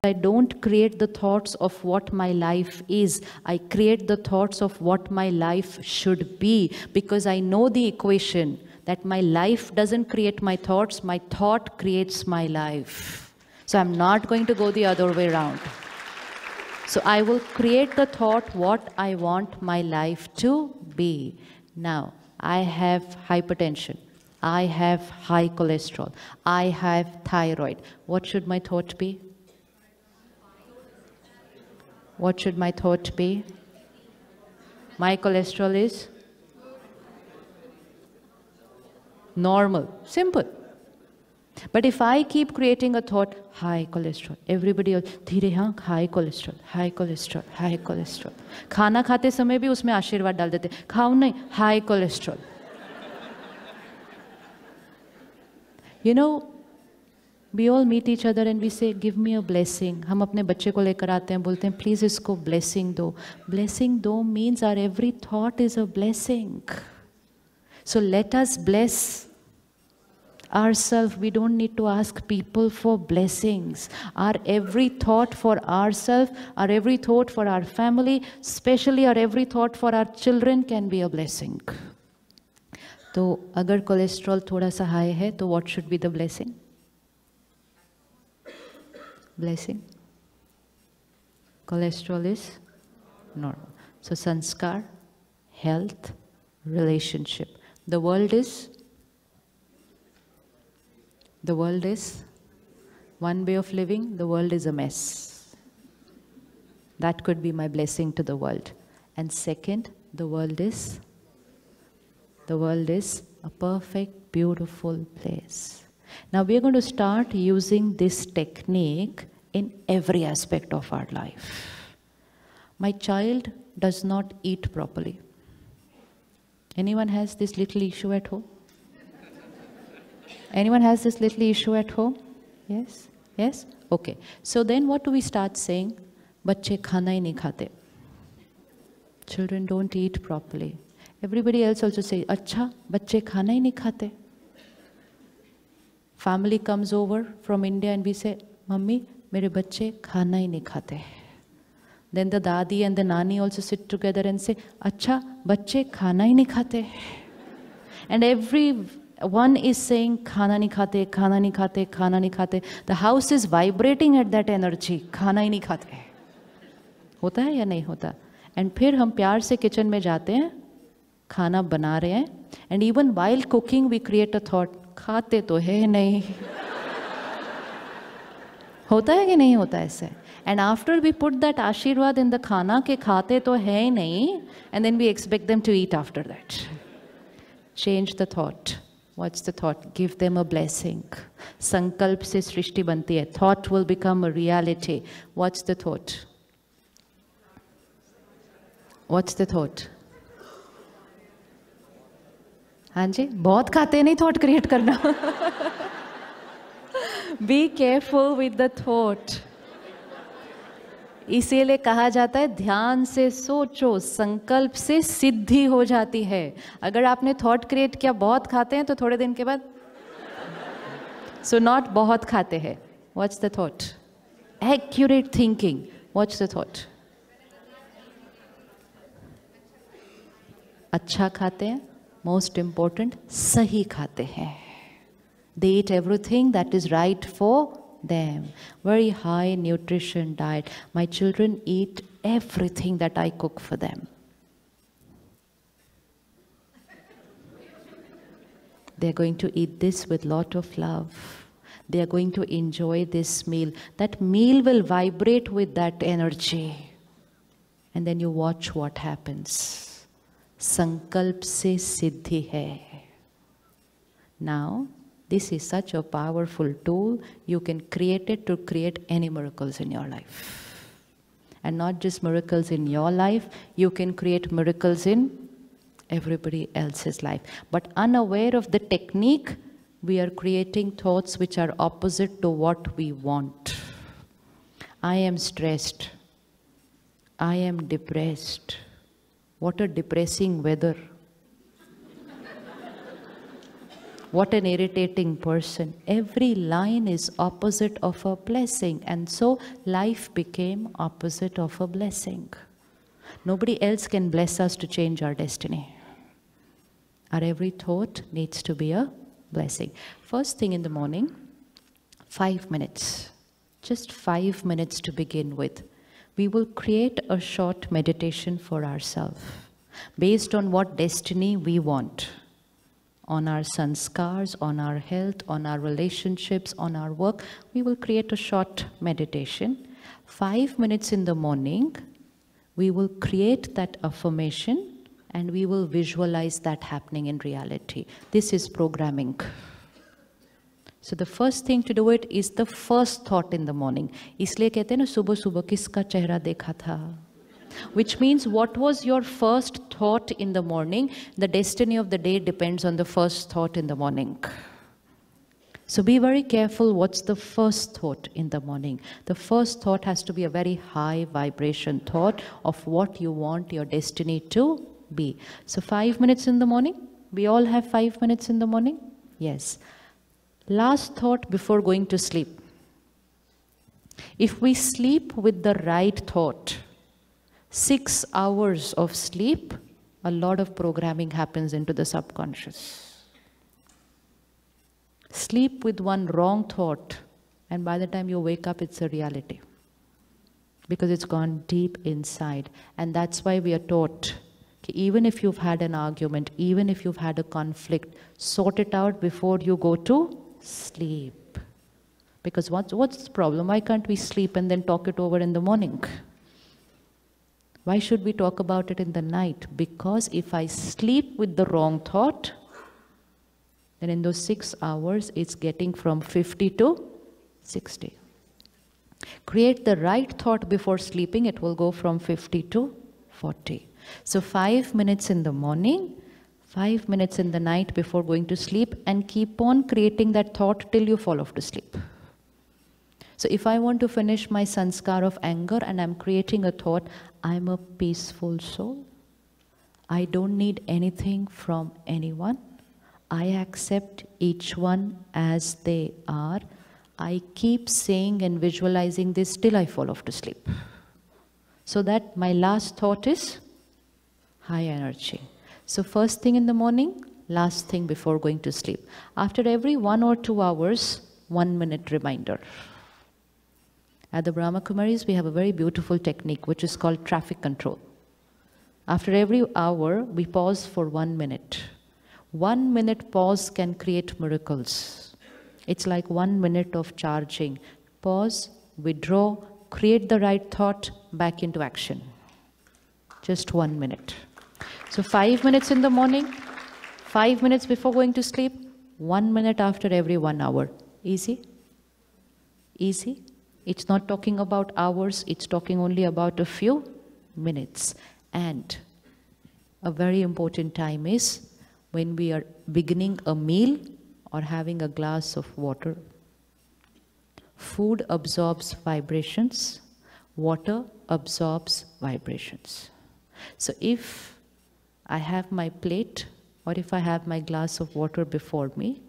I don't create the thoughts of what my life is. I create the thoughts of what my life should be, because I know the equation that my life doesn't create my thoughts, my thought creates my life. So I'm not going to go the other way around. So I will create the thought what I want my life to be. Now, I have hypertension. I have high cholesterol. I have thyroid. What should my thought be? What should my thought be? My cholesterol is normal. Simple. But if I keep creating a thought, high cholesterol, everybody else, धीरे हाँ, high cholesterol, high cholesterol, high cholesterol. खाना खाते समय भी उसमें आशीर्वाद डाल देते, खाओ नहीं, high cholesterol. You know, we all meet each other and we say, give me a blessing. हम अपने बच्चे को लेकर आते हैं, बोलते हैं, please इसको blessing दो. Blessing दो means our every thought is a blessing. So let us bless ourselves. We don't need to ask people for blessings. Our every thought for ourselves, our every thought for our family, especially our every thought for our children can be a blessing. तो अगर cholesterol थोड़ा सा high है तो what should be the blessing? Blessing. Cholesterol is normal. So sanskar, health, relationship. The world is one way of living. The world is a mess. That could be my blessing to the world. And second, the world is a perfect, beautiful place. Now we are going to start using this technique in every aspect of our life. My child does not eat properly. Anyone has this little issue at home? Anyone has this little issue at home? Yes? Yes? Okay. So then what do we start saying? बच्चे खाना ही नहीं खाते. Children don't eat properly. Everybody else also say, अच्छा, बच्चे खाना ही नहीं खाते. Family comes over from India and we say, Mummy, मेरे बच्चे खाना ही नहीं खाते. Then the dadi and the nani also sit together and say, अच्छा, बच्चे खाना ही नहीं खाते. And everyone is saying, खाना नहीं खाते, खाना नहीं खाते, खाना नहीं खाते. The house is vibrating at that energy. खाना ही नहीं खाते. होता है या नहीं होता? And फिर हम प्यार से किचन में जाते हैं, खाना बना रहे हैं, and even while cooking we create a thought, खाते तो है नहीं. होता है कि नहीं होता ऐसे? And after we put that आशीर्वाद in the खाना के खाते तो है ही नहीं, and then we expect them to eat after that. Change the thought. What's the thought? Give them a blessing. संकल्प से सृष्टि बनती है. Thought will become a reality. What's the thought? What's the thought? हाँ जी, बहुत खाते नहीं थॉट क्रिएट करना. Be careful with the thought. इसीलिए कहा जाता है ध्यान से सोचो, संकल्प से सिद्धि हो जाती है. अगर आपने थॉट क्रिएट किया बहुत खाते हैं तो थोड़े दिन के बाद so not बहुत खाते हैं. What's the thought? Accurate thinking. What's the thought? अच्छा खाते हैं. Most important, सही खाते हैं. They eat everything that is right for them. Very high nutrition diet. My children eat everything that I cook for them. They're going to eat this with lot of love. They are going to enjoy this meal. That meal will vibrate with that energy. And then you watch what happens. संकल्प से सिद्धि है. Now, this is such a powerful tool. You can create it to create any miracles in your life. And not just miracles in your life, you can create miracles in everybody else's life. But unaware of the technique, we are creating thoughts which are opposite to what we want. I am stressed. I am depressed. What a depressing weather. What an irritating person. Every line is opposite of a blessing. And so life became opposite of a blessing. Nobody else can bless us to change our destiny. Our every thought needs to be a blessing. First thing in the morning, 5 minutes. Just 5 minutes to begin with. We will create a short meditation for ourselves based on what destiny we want. On our sanskars, on our health, on our relationships, on our work, we will create a short meditation. 5 minutes in the morning, we will create that affirmation and we will visualize that happening in reality. This is programming. So the first thing to do it is the first thought in the morning. इसलिए कहते हैं ना सुबह सुबह किसका चेहरा देखा था? Which means what was your first thought in the morning? The destiny of the day depends on the first thought in the morning. So be very careful what's the first thought in the morning. The first thought has to be a very high vibration thought of what you want your destiny to be. So 5 minutes in the morning. We all have 5 minutes in the morning? Yes. Last thought before going to sleep. If we sleep with the right thought, 6 hours of sleep, a lot of programming happens into the subconscious. Sleep with one wrong thought, and by the time you wake up, it's a reality. Because it's gone deep inside. And that's why we are taught, even if you've had an argument, even if you've had a conflict, sort it out before you go to sleep. Because what's the problem? Why can't we sleep and then talk it over in the morning? Why should we talk about it in the night? Because if I sleep with the wrong thought, then in those 6 hours, it's getting from 50 to 60. Create the right thought before sleeping, it will go from 50 to 40. So 5 minutes in the morning, 5 minutes in the night before going to sleep, and keep on creating that thought till you fall off to sleep. So if I want to finish my sanskar of anger and I'm creating a thought, I'm a peaceful soul. I don't need anything from anyone. I accept each one as they are. I keep saying and visualizing this till I fall off to sleep. So that my last thought is high energy. So first thing in the morning, last thing before going to sleep. After every 1 or 2 hours, 1 minute reminder. At the Brahma Kumaris, we have a very beautiful technique which is called traffic control. After every hour, we pause for 1 minute. 1 minute pause can create miracles. It's like 1 minute of charging. Pause, withdraw, create the right thought, back into action. Just 1 minute. So 5 minutes in the morning, 5 minutes before going to sleep, 1 minute after every 1 hour. Easy? Easy? It's not talking about hours, it's talking only about a few minutes. And a very important time is when we are beginning a meal or having a glass of water. Food absorbs vibrations, water absorbs vibrations. So if I have my plate or if I have my glass of water before me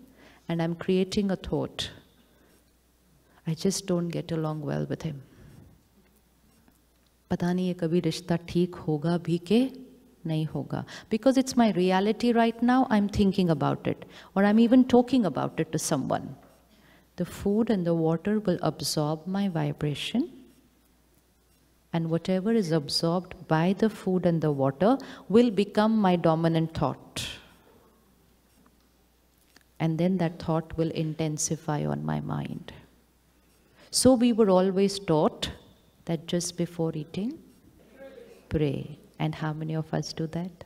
and I'm creating a thought, I just don't get along well with him. पता नहीं ये कभी रिश्ता ठीक होगा भी के नहीं होगा. Because it's my reality right now, I'm thinking about it. Or I'm even talking about it to someone. The food and the water will absorb my vibration. And whatever is absorbed by the food and the water will become my dominant thought. And then that thought will intensify on my mind. So we were always taught that just before eating, pray. And how many of us do that?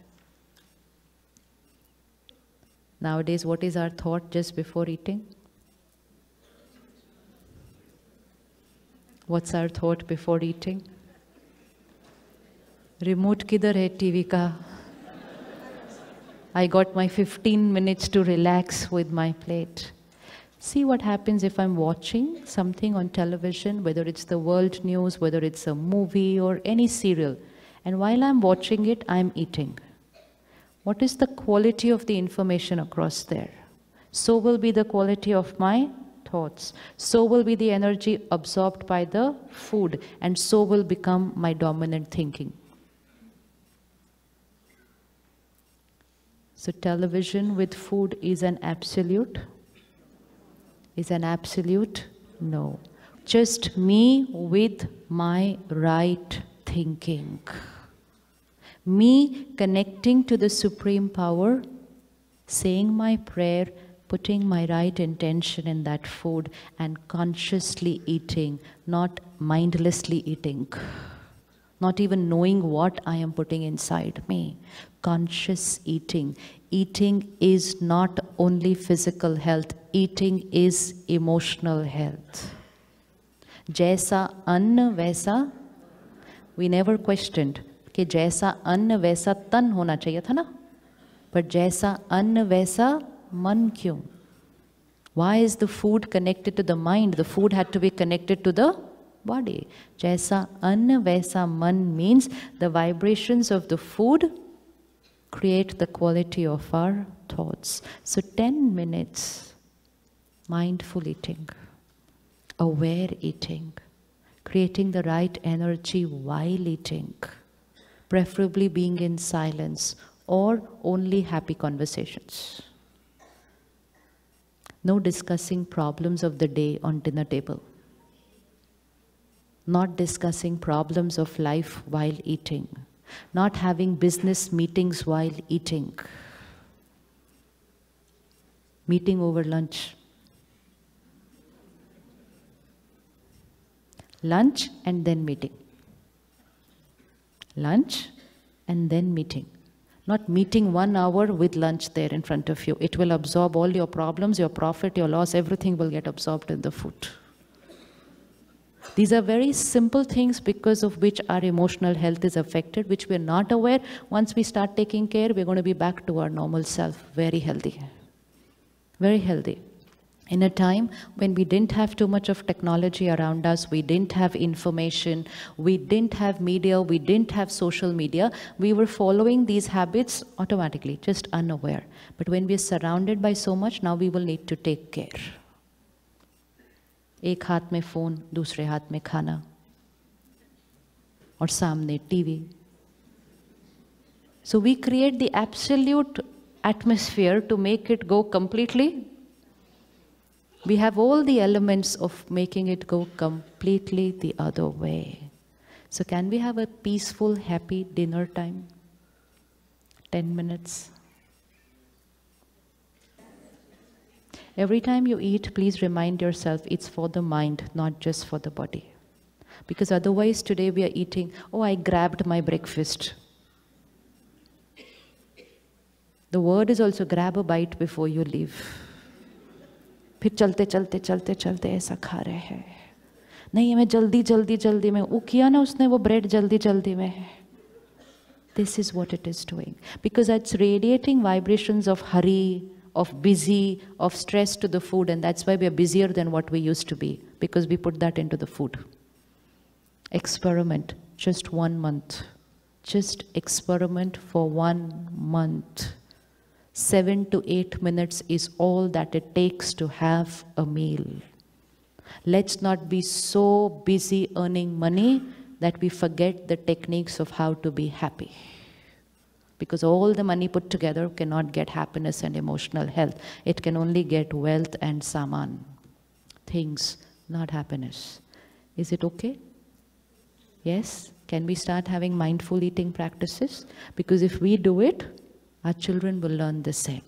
Nowadays, what is our thought just before eating? What's our thought before eating? Remote kidhar hai TV ka? I got my 15 minutes to relax with my plate. See what happens if I'm watching something on television, whether it's the world news, whether it's a movie or any serial. And while I'm watching it, I'm eating. What is the quality of the information across there? So will be the quality of my thoughts. So will be the energy absorbed by the food, and so will become my dominant thinking. So television with food is an absolute? Is an absolute? No. Just me with my right thinking. Me connecting to the Supreme Power, saying my prayer, putting my right intention in that food, and consciously eating, not mindlessly eating. Not even knowing what I am putting inside me. Conscious eating. Eating is not only physical health, eating is emotional health. Jaisa anna vaisa, we never questioned कि जैसा अन्न वैसा तन होना चाहिए था ना, but जैसा अन्न वैसा मन क्यों? Why is the food connected to the mind? The food had to be connected to the body. Jaisa anna vaisa man means the vibrations of the food create the quality of our thoughts. So 10 minutes, mindful eating, aware eating, creating the right energy while eating, preferably being in silence or only happy conversations. No discussing problems of the day on dinner table. Not discussing problems of life while eating. Not having business meetings while eating. Meeting over lunch. Lunch and then meeting. Lunch and then meeting. Not meeting 1 hour with lunch there in front of you. It will absorb all your problems, your profit, your loss, everything will get absorbed in the food. These are very simple things because of which our emotional health is affected, which we're not aware. Once we start taking care, we're going to be back to our normal self, very healthy. Very healthy. In a time when we didn't have too much of technology around us, we didn't have information, we didn't have media, we didn't have social media, we were following these habits automatically, just unaware. But when we are surrounded by so much, now we will need to take care. एक हाथ में phone, दूसरे हाथ में खाना, और सामने TV. So we create the absolute atmosphere to make it go completely. We have all the elements of making it go completely the other way. So can we have a peaceful, happy dinner time? 10 minutes. Every time you eat, please remind yourself it's for the mind, not just for the body. Because otherwise today we are eating, oh, I grabbed my breakfast. The word is also grab a bite before you leave. फिर चलते चलते चलते चलते ऐसा खा रहे हैं. नहीं, मैं जल्दी जल्दी जल्दी में, वो किया ना उसने वो ब्रेड जल्दी जल्दी में है. This is what it is doing. Because it's radiating vibrations of hurry, of busy, of stress to the food, and that's why we are busier than what we used to be, because we put that into the food. Experiment, just 1 month. Just experiment for 1 month. 7 to 8 minutes is all that it takes to have a meal. Let's not be so busy earning money that we forget the techniques of how to be happy. Because all the money put together cannot get happiness and emotional health. It can only get wealth and saman. Things, not happiness. Is it okay? Yes? Can we start having mindful eating practices? Because if we do it, our children will learn the same.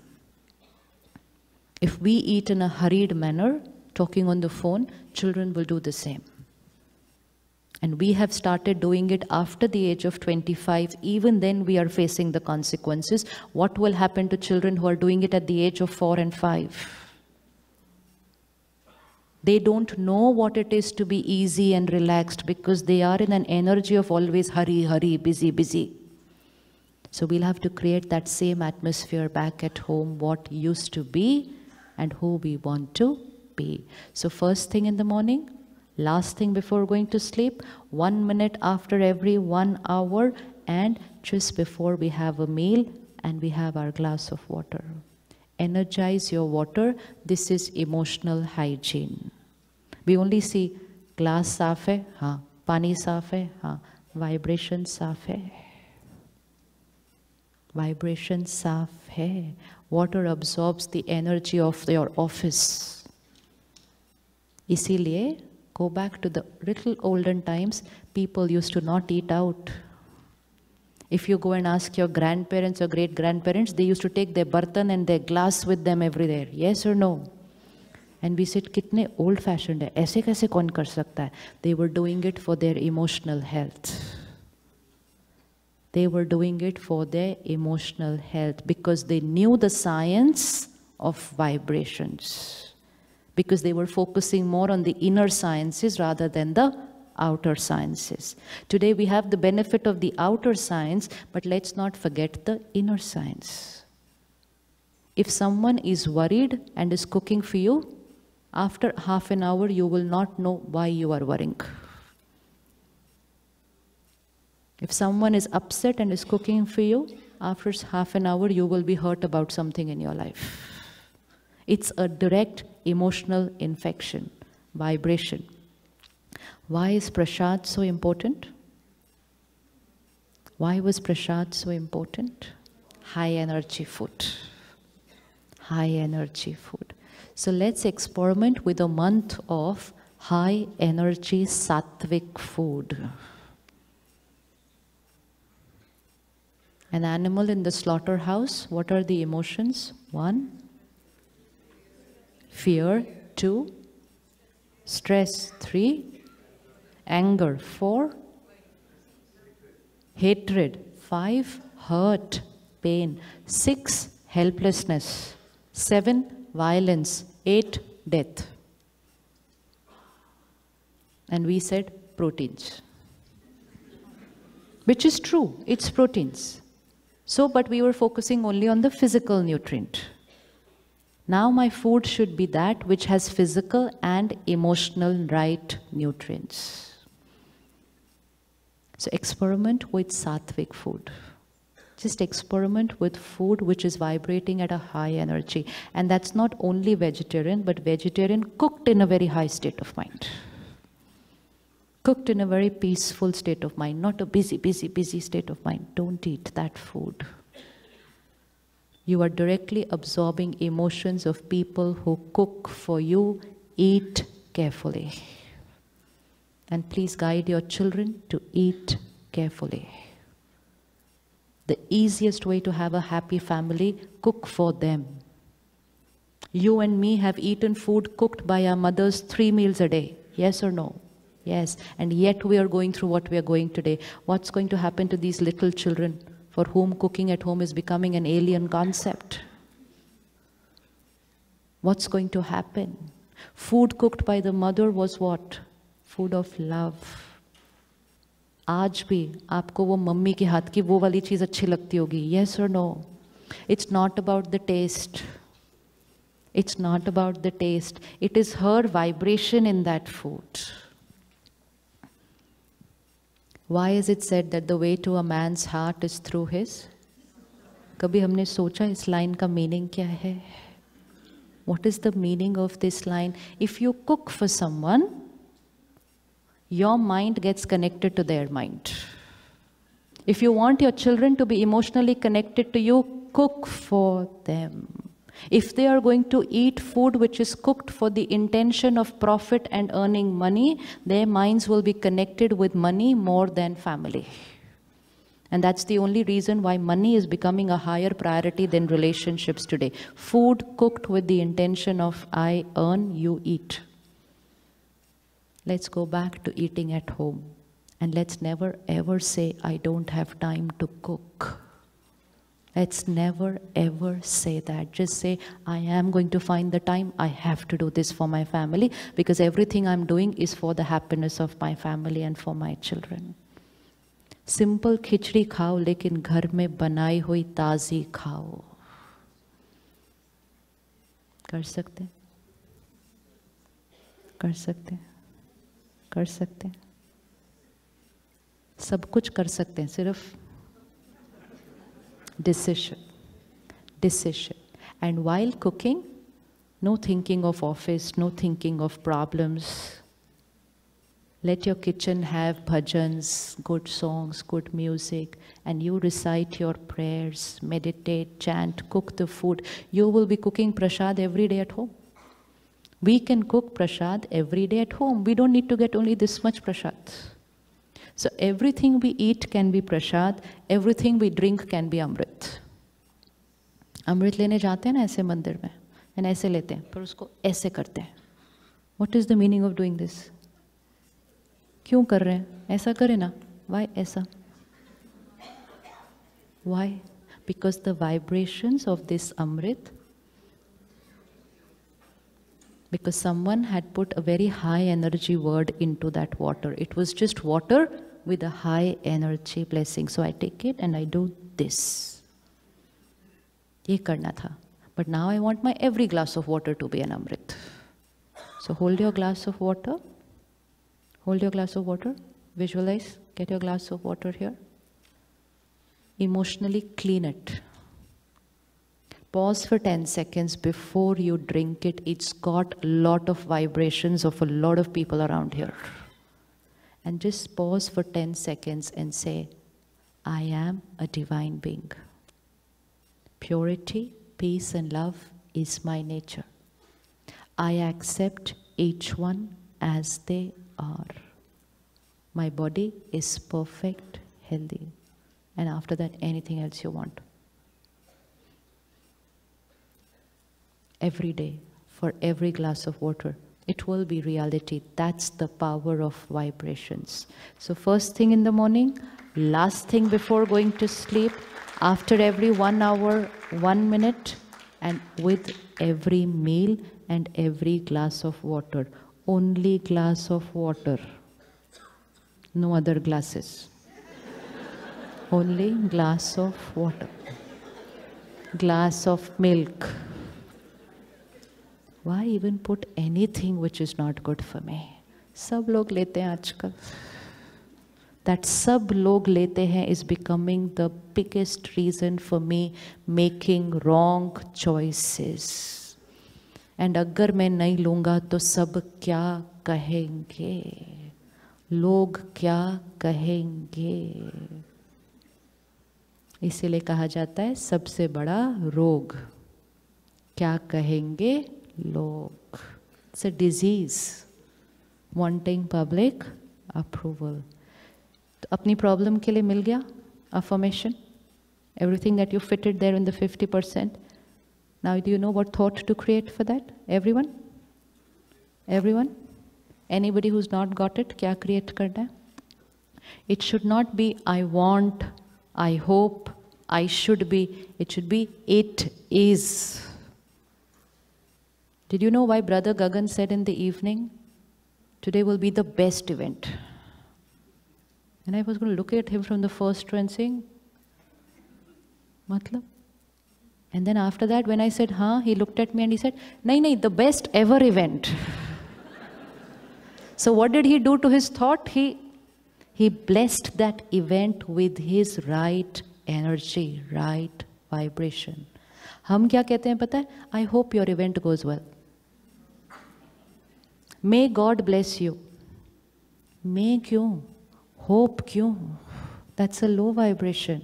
If we eat in a hurried manner, talking on the phone, children will do the same. And we have started doing it after the age of 25. Even then we are facing the consequences. What will happen to children who are doing it at the age of 4 and 5? They don't know what it is to be easy and relaxed because they are in an energy of always hurry, hurry, busy, busy. So we'll have to create that same atmosphere back at home, what used to be and who we want to be. So first thing in the morning, last thing before going to sleep, 1 minute after every 1 hour, and just before we have a meal and we have our glass of water. Energize your water. This is emotional hygiene. We only see glass साफ है, हाँ, पानी साफ है, हाँ, vibration साफ है. Vibration साफ है. Water absorbs the energy of your office. इसीलिए, go back to the little olden times, people used to not eat out. If you go and ask your grandparents or great-grandparents, they used to take their bartan and their glass with them everywhere. Yes or no? And we said, कितने old-fashioned है, ऐसे कैसे कौन कर सकता है? They were doing it for their emotional health. They were doing it for their emotional health because they knew the science of vibrations. Because they were focusing more on the inner sciences rather than the outer sciences. Today we have the benefit of the outer science, but let's not forget the inner science. If someone is worried and is cooking for you, after half an hour you will not know why you are worrying. If someone is upset and is cooking for you, after half an hour you will be hurt about something in your life. It's a direct emotional infection, vibration. Why is prasad so important? Why was prasad so important? High energy food. High energy food. So let's experiment with a month of high energy sattvic food. An animal in the slaughterhouse, what are the emotions? 1, fear. 2, stress. 3, anger. 4, hatred. 5, hurt, pain. 6, helplessness. 7, violence. 8, death. And we said proteins. Which is true, it's proteins. So, but we were focusing only on the physical nutrient. Now my food should be that which has physical and emotional right nutrients. So experiment with sattvic food. Just experiment with food which is vibrating at a high energy. And that's not only vegetarian, but vegetarian cooked in a very high state of mind. Cooked in a very peaceful state of mind, not a busy state of mind. Don't eat that food. You are directly absorbing emotions of people who cook for you. Eat carefully. And please guide your children to eat carefully. The easiest way to have a happy family, cook for them. You and me have eaten food cooked by our mothers 3 meals a day. Yes or no? Yes. And yet we are going through what we are going today. What's going to happen to these little children for whom cooking at home is becoming an alien concept? What's going to happen? Food cooked by the mother was what? Food of love. आज भी आपको वो mummy के हाथ की वो वाली चीज़ अच्छी लगती होगी. Yes or no? It's not about the taste. It's not about the taste. It is her vibration in that food. Why is it said that the way to a man's heart is through his? कभी हमने सोचा इस line का meaning क्या है? What is the meaning of this line? If you cook for someone, your mind gets connected to their mind. If you want your children to be emotionally connected to you, cook for them. If they are going to eat food which is cooked for the intention of profit and earning money, their minds will be connected with money more than family. And that's the only reason why money is becoming a higher priority than relationships today. Food cooked with the intention of I earn, you eat. Let's go back to eating at home. And let's never ever say, I don't have time to cook. Let's never ever say that. Just say, I am going to find the time. I have to do this for my family because everything I'm doing is for the happiness of my family and for my children. Simple खिचड़ी खाओ लेकिन घर में बनाई हुई ताज़ी खाओ. कर सकते? कर सकते? कर सकते? सब कुछ कर सकते हैं, सिर्फ decision. And while cooking, no thinking of office, no thinking of problems. Let your kitchen have bhajans, good songs, good music, and you recite your prayers, meditate, chant, cook the food. You will be cooking prasad every day at home. We can cook prasad every day at home. We don't need to get only this much prasad. So everything we eat can be prasad, everything we drink can be amrit. अमृत लेने जाते हैं ना ऐसे मंदिर में, and ऐसे लेते हैं, पर उसको ऐसे करते हैं. What is the meaning of doing this? क्यों कर रहे हैं? ऐसा करें ना. Why ऐसा? Why? Because the vibrations of this amrit, because someone had put a very high energy word into that water. It was just water with a high energy blessing. So I take it and I do this. ये करना था. But now I want my every glass of water to be an amrit. So hold your glass of water. Hold your glass of water. Visualize. Get your glass of water here. Emotionally clean it. Pause for 10 seconds before you drink it. It's got a lot of vibrations of a lot of people around here. And just pause for 10 seconds and say, I am a divine being. Purity, peace and love is my nature. I accept each one as they are. My body is perfect, healthy. And after that, anything else you want. Every day, for every glass of water, it will be reality. That's the power of vibrations. So first thing in the morning, last thing before going to sleep, after every 1 hour, 1 minute, and with every meal and every glass of water. Only glass of water. No other glasses. Only glass of water. Glass of milk. Why even put anything which is not good for me? सब लोग लेते हैं आजकल. That सब लोग लेते हैं is becoming the biggest reason for me making wrong choices. And अगर मैं नहीं लूँगा तो सब क्या कहेंगे? लोग क्या कहेंगे? इसीलिए कहा जाता है सबसे बड़ा रोग क्या कहेंगे लोग. It's a disease. Wanting public approval. तो अपनी प्रॉब्लम के लिए मिल गया affirmation. Everything that you fitted there in the 50%. Now do you know what thought to create for that? Everyone? Everyone? Anybody who's not got it, क्या create करना है? It should not be I want, I hope, I should be. It should be it is. Did you know why Brother Gagan said in the evening, today will be the best event? And I was going to look at him from the first row and saying, Matlab? And then after that, when I said, हाँ, he looked at me and he said, nahi, the best ever event. So what did he do to his thought? He blessed that event with his right energy, right vibration. हम क्या कहते हैं पता है? I hope your event goes well. May God bless you. May क्यों? Hope क्यों? That's a low vibration.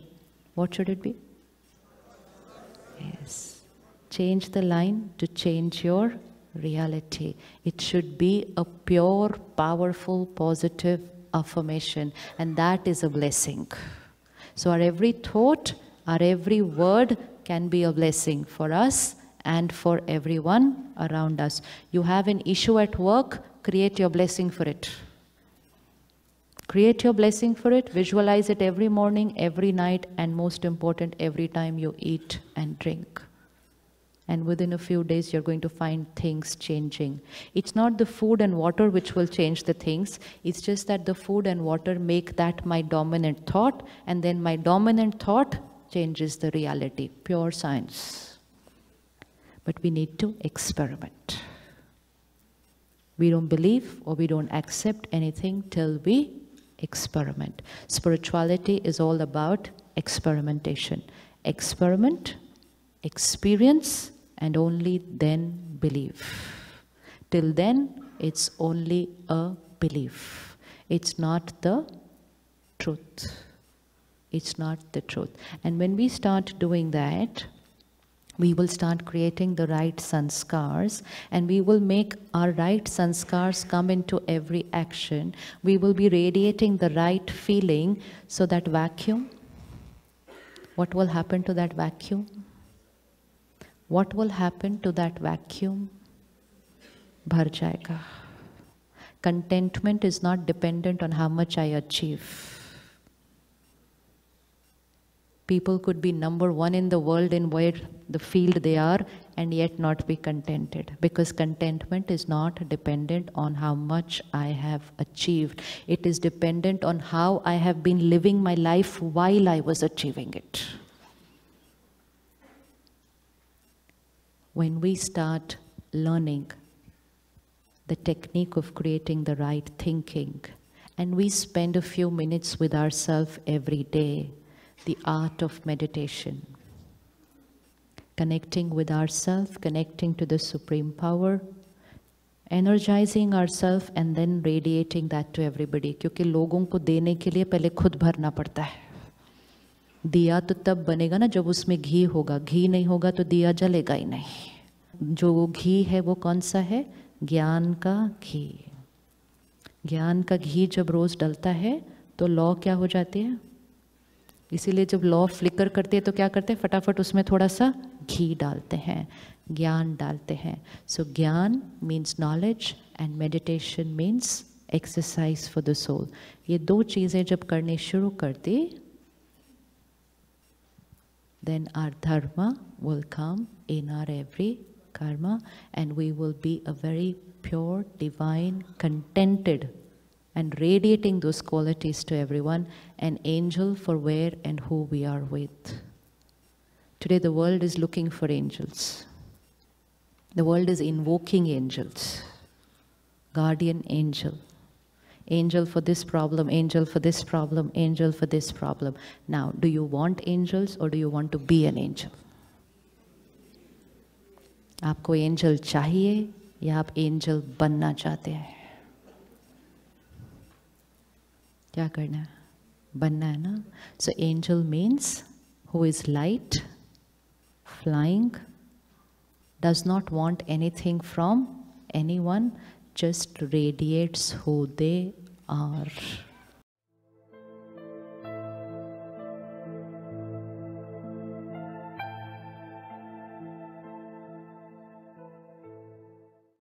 What should it be? Yes. Change the line to change your reality. It should be a pure, powerful, positive affirmation. And that is a blessing. So our every thought, our every word can be a blessing for us and for everyone around us. You have an issue at work, create your blessing for it. Create your blessing for it, visualize it every morning, every night, and most important, every time you eat and drink. And within a few days, you're going to find things changing. It's not the food and water which will change the things. It's just that the food and water make that my dominant thought, and then my dominant thought changes the reality. Pure science. But we need to experiment. We don't believe or we don't accept anything till we experiment. Spirituality is all about experimentation. Experiment, experience, and only then believe. Till then, it's only a belief. It's not the truth. It's not the truth. And when we start doing that, we will start creating the right sanskars, and we will make our right sanskars come into every action. We will be radiating the right feeling, so that vacuum, what will happen to that vacuum? What will happen to that vacuum? Bhar jayega. Contentment is not dependent on how much I achieve. People could be number one in the world in where the field they are and yet not be contented, because contentment is not dependent on how much I have achieved. It is dependent on how I have been living my life while I was achieving it. When we start learning the technique of creating the right thinking, and we spend a few minutes with ourselves every day, the art of meditation, connecting with ourselves, connecting to the Supreme Power, energizing ourselves and then radiating that to everybody. क्योंकि लोगों को देने के लिए पहले खुद भरना पड़ता है. दिया तो तब बनेगा ना जब उसमें घी होगा. घी नहीं होगा तो दिया जलेगा ही नहीं. जो घी है वो कौन सा है? ज्ञान का घी. ज्ञान का घी जब रोज डलता है तो लौ क्या हो जाती है? इसीलिए जब लौ फ्लिकर करती है तो क्या करते हैं? फटाफट उसमें थोड़ा सा घी डालते हैं, ज्ञान डालते हैं. So gyan means knowledge and meditation means exercise for the soul. ये दो चीज़ें जब करनी शुरू कर दी, then our dharma will come in our every karma, and we will be a very pure, divine, contented, and radiating those qualities to everyone, an angel for where and who we are with. Today the world is looking for angels. The world is invoking angels. Guardian angel. Angel for this problem, angel for this problem, angel for this problem. Now, do you want angels or do you want to be an angel? आपको angel चाहिए या आप angel बनना चाहते हैं? क्या करना है? बनना है ना? So angel means who is light, flying, does not want anything from anyone, just radiates who they are.